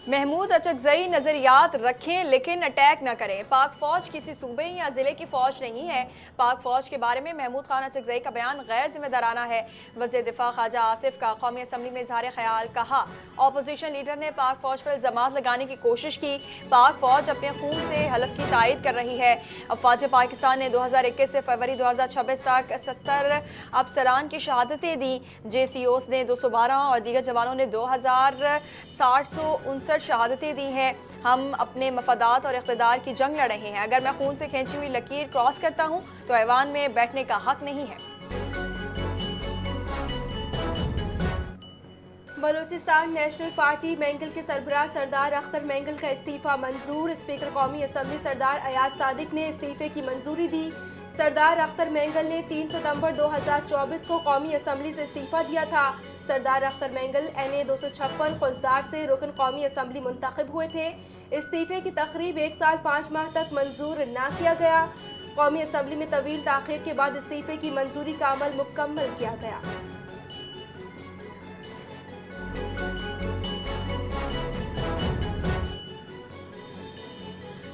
महमूद अचकजई नजरियात रखें लेकिन अटैक न करें। पाक फौज किसी सूबे या जिले की फौज नहीं है। पाक फौज के बारे में महमूद खान अचकजई का बयान गैर जिम्मेदाराना है। वज़ीर दिफा ख्वाजा आसिफ का कौमी असम्बली में इजहार ख्याल। कहा, अपोजिशन लीडर ने पाक फौज पर इल्जामात लगाने की कोशिश की। पाक फौज अपने खून से हलफ की तायद कर रही है। अफवाज पाकिस्तान ने 2021 से फरवरी 2026 तक 70 अफसरान की शहादतें दी। JCOs ने 212 और दीगर जवानों ने 2759 शहादतें दी हैं। हम अपने मफादात और इक़्तिदार की जंग लड़ रहे हैं। अगर मैं खून से खींची हुई लकीर क्रॉस करता हूँ तो ऐवान में बैठने का हक नहीं है। बलूचिस्तान नेशनल पार्टी मैंगल के सरबराह सरदार अख्तर मैंगल का इस्तीफा मंजूर। स्पीकर कौमी असम्बली सरदार अयाज सादिक ने इस्तीफे की मंजूरी दी। सरदार अख्तर मैंगल ने 3 सितंबर 2024 को कौमी असम्बली से इस्तीफा दिया था। सरदार अख्तर मैंगल NA 256 खुजदार से रुकन कौमी असम्बली मुंतखब हुए थे। इस्तीफे की तकरीब 1 साल 5 माह तक मंजूर न किया गया। कौमी असम्बली में तवील ताखीर के बाद इस्तीफे की मंजूरी का अमल मुकम्मल किया गया।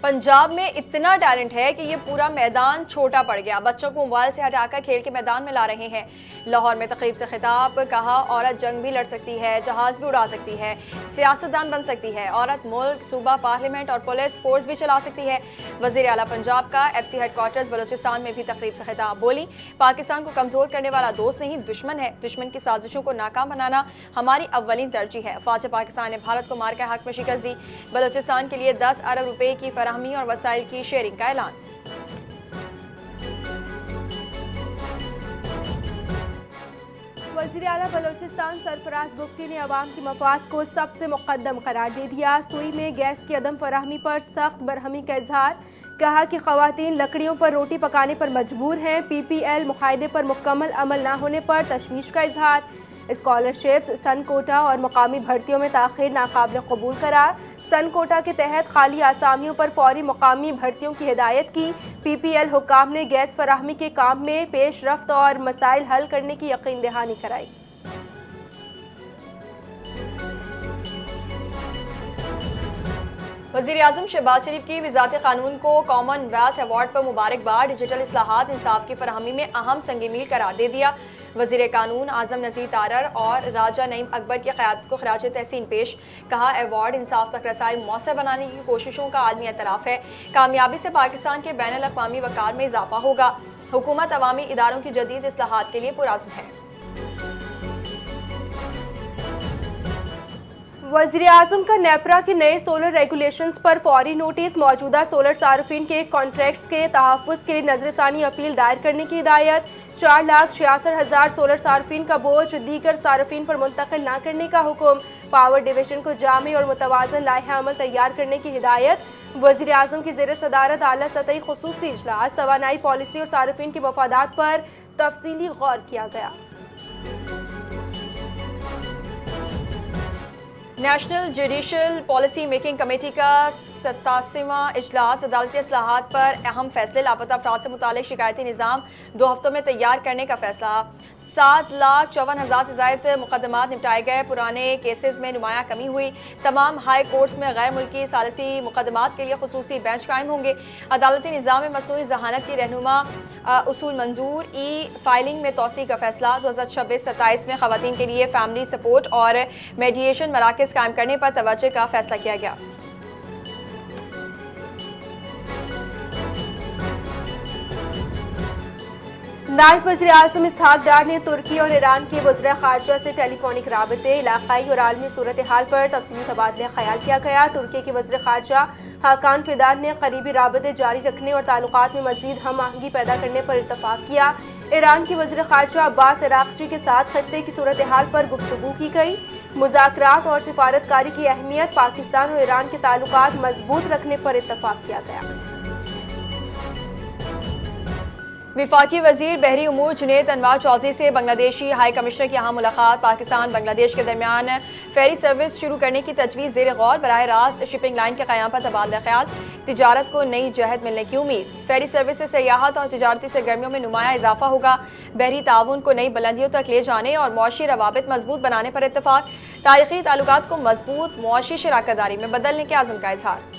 पंजाब में इतना टैलेंट है कि ये पूरा मैदान छोटा पड़ गया। बच्चों को मोबाइल से हटाकर खेल के मैदान में ला रहे हैं। लाहौर में तकरीब से खिताब। कहा, औरत जंग भी लड़ सकती है, जहाज भी उड़ा सकती है, सियासतदान बन सकती है। औरत मुल्क, सूबा, पार्लियामेंट और पुलिस फोर्स भी चला सकती है। वज़ीर आला पंजाब का FC हेडक्वार्टर्स बलूचिस्तान में भी तकरीब से खिताब। बोली, पाकिस्तान को कमज़ोर करने वाला दोस्त नहीं, दुश्मन है। दुश्मन की साजिशों को नाकाम बनाना हमारी अव्वलीन तरजीह है। फ़ौज पाकिस्तान ने भारत को मार के हक में शिकस्त दी। बलूचिस्तान के लिए 10 अरब रुपए की फराहमी और वसाइल की शेयरिंग का ऐलान। वज़ीर आला बलूचिस्तान सरफराज बुगटी ने अवाम की मफाद को सबसे मुक़द्दम करार दे दिया। सुई में गैस की अदम फराहमी पर सख्त बरहमी का इजहार। कहा कि ख़वातीन लकड़ियों पर रोटी पकाने पर मजबूर हैं। PPL मुआहदे पर मुकम्मल अमल न होने पर तशवीश का इजहार। स्कॉलरशिप्स, सन कोटा और मकामी भर्तियों में ताख़ीर नाकाबिल कबूल करार। सन कोटा के तहत खाली आसामियों पर फौरी मकामी भर्तियों की हिदायत की। PPL हुक्काम ने गैस फराहमी के काम में पेशरफ्त और मसाइल हल करने की यकीन दहानी कराई। वज़ीर आज़म शहबाज शरीफ की वज़ारत क़ानून को कॉमनवेल्थ अवार्ड पर मुबारकबाद। डिजिटल इस्लाहात इंसाफ की फराहमी में अहम संग मील करार दे दिया। वज़ीर कानून आज़म नज़ीर तारर और राजा नईम अकबर की क़यादत को खराज तहसीन पेश। कहा, अवार्ड इंसाफ तक रसाई मौसर बनाने की कोशिशों का आलमी एतराफ़ है। कामयाबी से पाकिस्तान के बैनुल अक़वामी वक़ार में इजाफा होगा। हुकूमत अवामी इदारों की जदीद इस्लाहात के लिए पुरअज़्म है। वज़ीर आज़म का नेपरा के नए सोलर रेगुलेशंस पर फौरी नोटिस। मौजूदा सोलर सार्फिन के कॉन्ट्रैक्ट्स के तहफ़्फ़ुज़ के लिए नज़रसानी अपील दायर करने की हिदायत। 4,66,000 सोलर सार्फिन का बोझ दीगर सार्फिन पर मुंतकिल न करने का हुक्म। पावर डिवीजन को जामी और मुतवाज़न लाइहा अमल तैयार करने की हिदायत। वज़ीर आज़म की ज़ेर सदारत आला सतही ख़ुसूसी इजलास। तवानाई पॉलिसी और सार्फिन के मफादात पर तफसीली गौर किया गया। National judicial policy making committee का 87वां इजलास अदालती इस्लाहात पर अहम फैसले। लापता अफराद से मुतालिक शिकायती निज़ाम 2 हफ्तों में तैयार करने का फैसला। 7,54,000 से ज़ायद मुकदमात निपटाए गए। पुराने केसेस में नुमाया कमी हुई। तमाम हाई कोर्ट्स में गैर मुल्की सालिसी मुकदमात के लिए खुसूसी बेंच कायम होंगे। अदालती निज़ाम में मसनूई जहानत की रहनुमा उसूल मंजूर। फाइलिंग में तोसी का फैसला। 2026-27 में ख़वातीन के लिए फैमिली सपोर्ट और मेडिएशन मराकज़ कायम करने पर तवज्जो का फैसला किया गया। नायब वज़ीर आज़म इसहाक डार ने तुर्की और ईरान के वज़ीर ख़ारजा से टेलीफोनिक राबते, इलाक़ाई और आलमी सूरत हाल पर तफसीली तबादला ख़याल किया गया। तुर्की के वज़ीर ख़ारजा हाकान फिदान ने करीबी राबते जारी रखने और ताल्लुकात में मज़ीद हम आहंगी पैदा करने पर इत्तफ़ाक़ किया। ईरान के वज़ीर ख़ारजा अब्बास अराग़ची के साथ ख़त्ते की सूरत हाल पर गुफ्तगू की गई। मुज़ाकरात और सिफारतकारी की अहमियत, पाकिस्तान और ईरान के ताल्लुकात मजबूत रखने पर इत्तफ़ाक़ किया गया। विफाकी वजीर बहरी उमूर जुनेद अनवार चौधरी से बांग्लादेशी हाई कमिश्नर की अहम मुलाकात। पाकिस्तान बांग्लादेश के दरमियान फेरी सर्विस शुरू करने की तजवीज़ ज़ेर गौर। बराह रास्त शिपिंग लाइन के क़याम पर तबादला ख्याल। तिजारत को नई जहत मिलने की उम्मीद। फेरी सर्विस से सयाहत और तिजारती सरगर्मियों में नुमाया इजाफा होगा। बहरी ताउन को नई बुलंदियों तक ले जाने और मुआशी रवाबित मजबूत बनाने पर इत्तफाक। तारीखी ताल्लुकात को मजबूत मुआशी शराकतदारी में बदलने के आज़म का इजहार।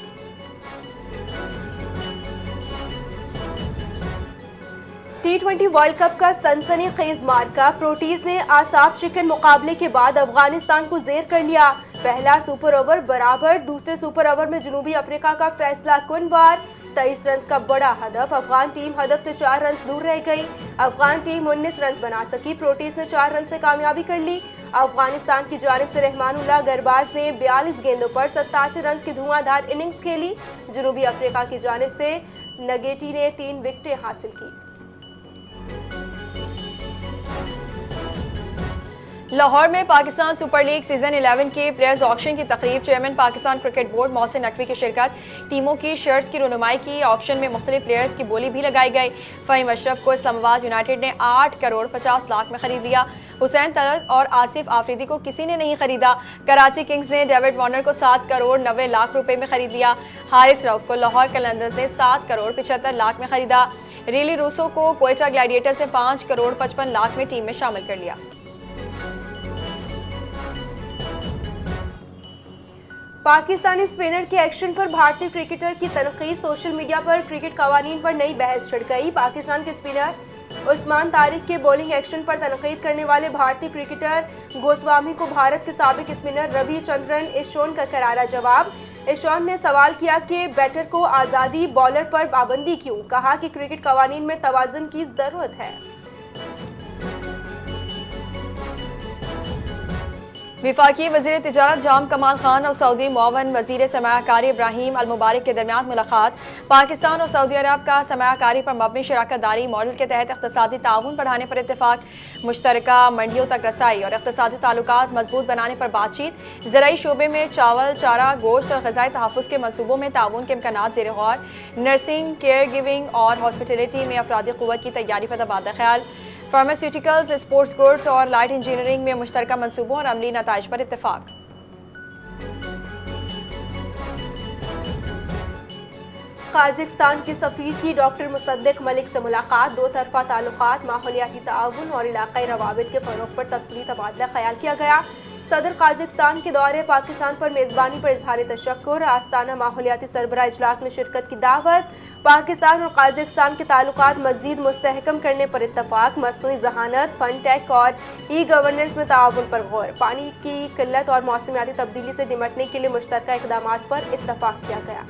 T20 वर्ल्ड कप का सनसनीखेज मार्का। प्रोटीज ने आसाफ शिकन मुकाबले के बाद अफगानिस्तान को जेर कर लिया। पहला सुपर ओवर बराबर, दूसरे सुपर ओवर में जनूबी अफ्रीका का फैसला कुन वार। 23 रन का बड़ा हदफ। अफगान टीम हदफ से 4 रन दूर रह गई। अफगान टीम 19 रन बना सकी। प्रोटीज ने 4 रन से कामयाबी कर ली। अफगानिस्तान की जानिब से रहमानुल्लाह गरबाज ने 42 गेंदों पर 87 रन की धुआंधार इनिंग्स खेली। जनूबी अफ्रीका की जानिब से नगेटी ने 3 विकेटें हासिल की। लाहौर में पाकिस्तान सुपर लीग सीजन 11 के प्लेयर्स ऑक्शन की तकरीब। Chairman Pakistan cricket board Mohsin Naqvi की शिरकत। टीमों की शर्ट्स की रुनुमाई की। ऑक्शन में मुख्तलिफ प्लेयर्स की बोली भी लगाई गई। फ़हीम अशरफ को इस्लामाबाद यूनाइटेड ने 8 करोड़ 50 लाख में खरीद लिया। हुसैन तलत और आसिफ आफरीदी को किसी ने नहीं खरीदा। कराची किंग्स ने डेविड वार्नर को 7 करोड़ 90 लाख रुपए में खरीद लिया। हारिस रऊफ को लाहौर कलंदर्स ने 7 करोड़ 75 लाख में खरीदा। रीली रूसो को कोयटा ग्लैडिएटर्स ने 5 करोड़ 55 लाख में टीम में शामिल कर लिया। पाकिस्तानी स्पिनर के एक्शन पर भारतीय क्रिकेटर की तनकीद। सोशल मीडिया पर क्रिकेट कवानीन पर नई बहस छिड़ गई। पाकिस्तान के स्पिनर उस्मान तारिक के बॉलिंग एक्शन पर तनकीद करने वाले भारतीय क्रिकेटर गोस्वामी को भारत के साबिक स्पिनर रविचंद्रन अश्विन का करारा जवाब। अश्विन ने सवाल किया कि बैटर को आज़ादी, बॉलर पर पाबंदी क्यों। कहा कि क्रिकेट कवानीन में तवाज़ुन की ज़रूरत है। विफाकी वज़ीर तिजारत जाम कमाल खान और सऊदी मुआवन वज़ीर सरमायाकारी इब्राहिम अल मुबारक के दरमियान मुलाकात। पाकिस्तान और सऊदी अरब का सरमायाकारी पर मबनी शराकतदारी मॉडल के तहत इक़्तिसादी ताउन बढ़ाने पर इत्तेफाक। मुश्तरका मंडियों तक रसाई और इक़्तिसादी ताल्लुकात मजबूत बनाने पर बातचीत। ज़राई शोबे में चावल, चारा, गोश्त और ग़िज़ाई तहफ़्फ़ुज़ के मनसूबों में ताउन के इम्कानात ज़ेर गौर। नर्सिंग, केयर गिविंग और हॉस्पिटलिटी में अफरादी क़ुव्वत की तैयारी पर तबादला ख्याल। फार्मास्यूटिकल्स, स्पोर्ट्स गुड्स और लाइट इंजीनियरिंग में मुश्तरका मनसूबों और अमली नताइज पर इत्तेफाक। काज़िकिस्तान के सफ़ीर की डॉक्टर मुसद्दिक मलिक से मुलाकात। दो तरफा ताल्लुकात, माहौलियाती ताउन और इलाक़ाई रवाबित के फ़रोग़ पर तफसीली तबादला ख्याल किया गया। सदर काज़िकिस्तान के दौरे पाकिस्तान पर मेज़बानी पर इजहार तशक्कुर। आस्ताना माहौलियाती सरबराह इजलास में शिरकत की दावत। पाकिस्तान और काज़िकिस्तान के ताल्लुकात मज़ीद मुस्तहकम करने पर इत्तफाक। मसनूई ज़हानत, फनटेक और ई गवर्नेंस में ताउन पर गौर। पानी की किल्लत और मौसमियाती तब्दीली से निपटने के लिए मुश्तरका इक़दामात पर इत्तफाक किया गया।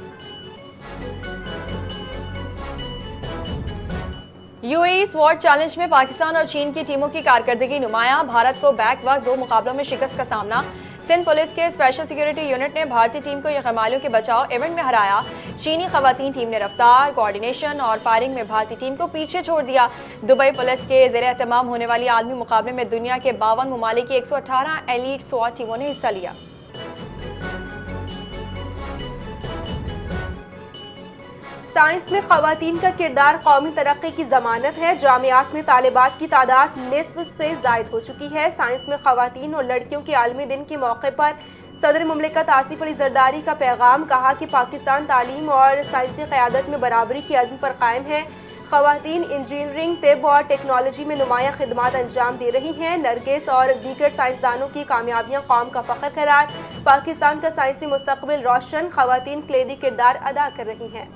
यूएई स्वॉट चैलेंज में पाकिस्तान और चीन की टीमों की कारकर्दगी नुमाया। भारत को बैक वक्त 2 मुकाबलों में शिकस्त का सामना। सिंध पुलिस के स्पेशल सिक्योरिटी यूनिट ने भारतीय टीम को यकमालियों के बचाव इवेंट में हराया। चीनी खवातीन टीम ने रफ्तार, कोऑर्डिनेशन और फायरिंग में भारतीय टीम को पीछे छोड़ दिया। दुबई पुलिस के ज़ेर एहतमाम होने वाली आलमी मुकाबले में दुनिया के 52 ममालिक की 118 एलीट स्वॉट टीमों ने हिस्सा लिया। साइंस में खवातीन का किरदार कौमी तरक्की की जमानत है। जामियात में तालिबात की तादाद निस्फ से ज़ायद हो चुकी है। साइंस में खवातीन और लड़कियों के आलमी दिन के मौके पर सदर मुमलिकत आसिफ अली जरदारी का पैगाम। कहा कि पाकिस्तान तालीम और साइंसी क़यादत में बराबरी के अज़्म पर कायम है। खवातीन इंजीनियरिंग, तिब और टेक्नोलॉजी में नुमाया खिदमात अंजाम दे रही हैं। नरगिस और दीगर साइंसदानों की कामयाबियां कौम का फ़ख्र करार। पाकिस्तान का साइंसी मुस्तकबिल रोशन। खवातीन कलीदी किरदार अदा कर रही हैं।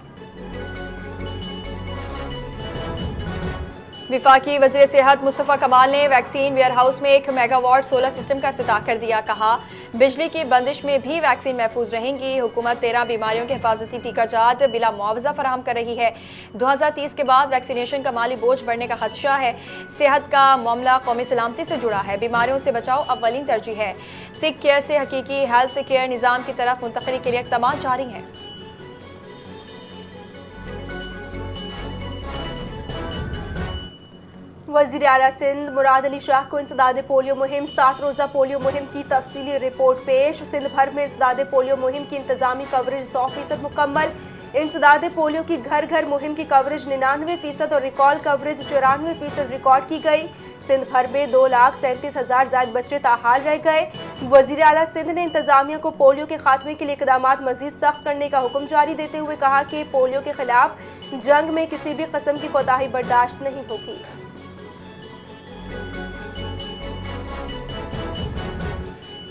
विफाकी वज़ीर सेहत मुस्तफ़ा कमाल ने वैक्सीन वेयर हाउस में 1 मेगावाट सोलर सिस्टम का इफ्तिताह कर दिया। कहा बिजली की बंदिश में भी वैक्सीन महफूज रहेंगी। हुकूमत 13 बीमारियों के हिफाजती टीकाजात बिला मुआवजा फराहम कर रही है। 2030 के बाद वैक्सीनेशन का माली बोझ बढ़ने का खदशा है। सेहत का मामला कौमी सलामती से जुड़ा है। बीमारियों से बचाव अव्वलीन तरजीह है। सिक केयर से हकीकी हेल्थ केयर निज़ाम की तरफ मुंतकिली के लिए इक़दामात जारी हैं। वज़ीर आला सिंध मुराद अली शाह को इंसदाद पोलियो मुहिम 7 रोज़ा पोलियो मुहिम की तफसीली रिपोर्ट पेश। सिंध भर में इंसदाद पोलियो मुहिम की इंतजामी कवरेज 100% मुकम्मल। इंसदाद पोलियो की घर घर मुहिम की कवरेज 99% और रिकॉल कवरेज 94% रिकॉर्ड की गई। सिंध भर में 2,37,000 जायद बच्चे ताहाल रह गए। वजीर आला सिंध ने इंतजामिया को पोलियो के खात्मे के लिए इकदाम मजीद सख्त करने का हुक्म जारी देते हुए कहा कि पोलियो के खिलाफ जंग में किसी भी किस्म की कोताही बर्दाश्त नहीं होगी।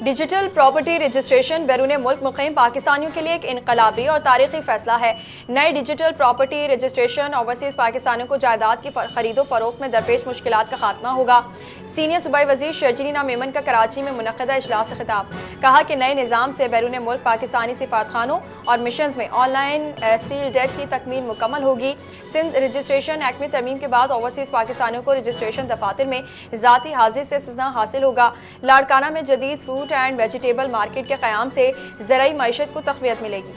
डिजिटल प्रॉपर्टी रजिस्ट्रेशन बैरून मुल्क मुक़ीम पाकिस्तानियों के लिए एक इनकलाबी और तारीखी फैसला है। नए डिजिटल प्रॉपर्टी रजिस्ट्रेशन ओवरसीज़ पाकिस्तानियों को जायदाद की खरीदो फरोख्त में दरपेश मुश्किलात का खात्मा होगा। सीनियर सूबाई वज़ीर शर्जीना मेमन का कराची में मुनक़दा इजलास से खिताब, कहा कि नए निज़ाम से बैरून मुल्क पाकिस्तानी सिफारतखानों और मिशन में ऑनलाइन सील डेट की तकमील मुकम्मल होगी। सिंध रजिस्ट्रेशन एक्ट में तरमीम के बाद ओवरसीज़ पाकिस्तानियों को रजिस्ट्रेशन दफातर में ज़ाती हाजिर से इस्तिस्ना हासिल होगा। लाड़काना में जदीद फ्रूट एंड वेजिटेबल मार्केट के क़याम से ज़राई मईशत को तक़वियत मिलेगी।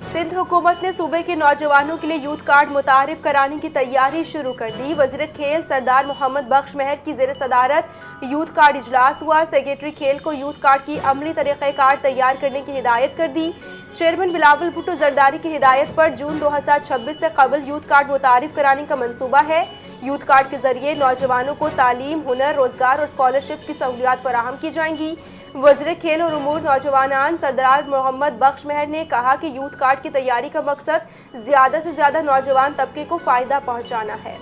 सिंध हुकूमत ने सूबे के नौजवानों के लिए यूथ कार्ड मुतारिफ कराने की तैयारी शुरू कर दी। वज़ीर खेल सरदार मोहम्मद बख्श महर की ज़ेर सदारत यूथ कार्ड इजलास हुआ। सेक्रेटरी खेल को यूथ कार्ड की अमली तरीक़ाकार तैयार करने की हिदायत कर दी। चेयरमैन बिलावल भुट्टो जरदारी की हिदायत पर जून 2026 से कबल यूथ कार्ड मुतारिफ कराने का मंसूबा है। यूथ कार्ड के जरिए नौजवानों को तालीम, हुनर, रोजगार और स्कॉलरशिप की सहूलियात फराहम की जाएंगी। वज़ीर खेल और उमूर नौजवानान सरदार मोहम्मद बख्श महर ने कहा कि यूथ कार्ड की तैयारी का मकसद ज़्यादा से ज़्यादा नौजवान तबके को फ़ायदा पहुँचाना है।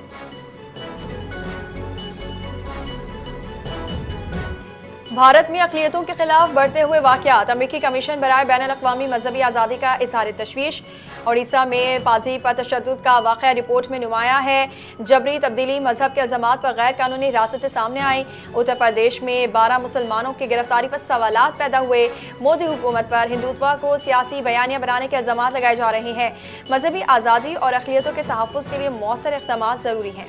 भारत में अक़लियतों के खिलाफ बढ़ते हुए वाक़यात, अमरीकी कमीशन बराए बैनुल अक़वामी मजहबी आज़ादी का इज़हार तशवीश। ओडिशा में पादरी पर तशद्दुद का वाक़या रिपोर्ट में नुमाया है। जबरी तब्दीली मजहब के इल्ज़ामात पर गैर कानूनी हिरासतें सामने आई। उत्तर प्रदेश में 12 मुसलमानों की गिरफ्तारी पर सवालात पैदा हुए। मोदी हुकूमत पर हिंदुत्व को सियासी बयानियाँ बनाने के इल्ज़ामात लगाए जा रहे हैं। मजहबी आज़ादी और अक़लियतों के तहफ़्फ़ुज़ के लिए मौसर इक़दामात ज़रूरी हैं।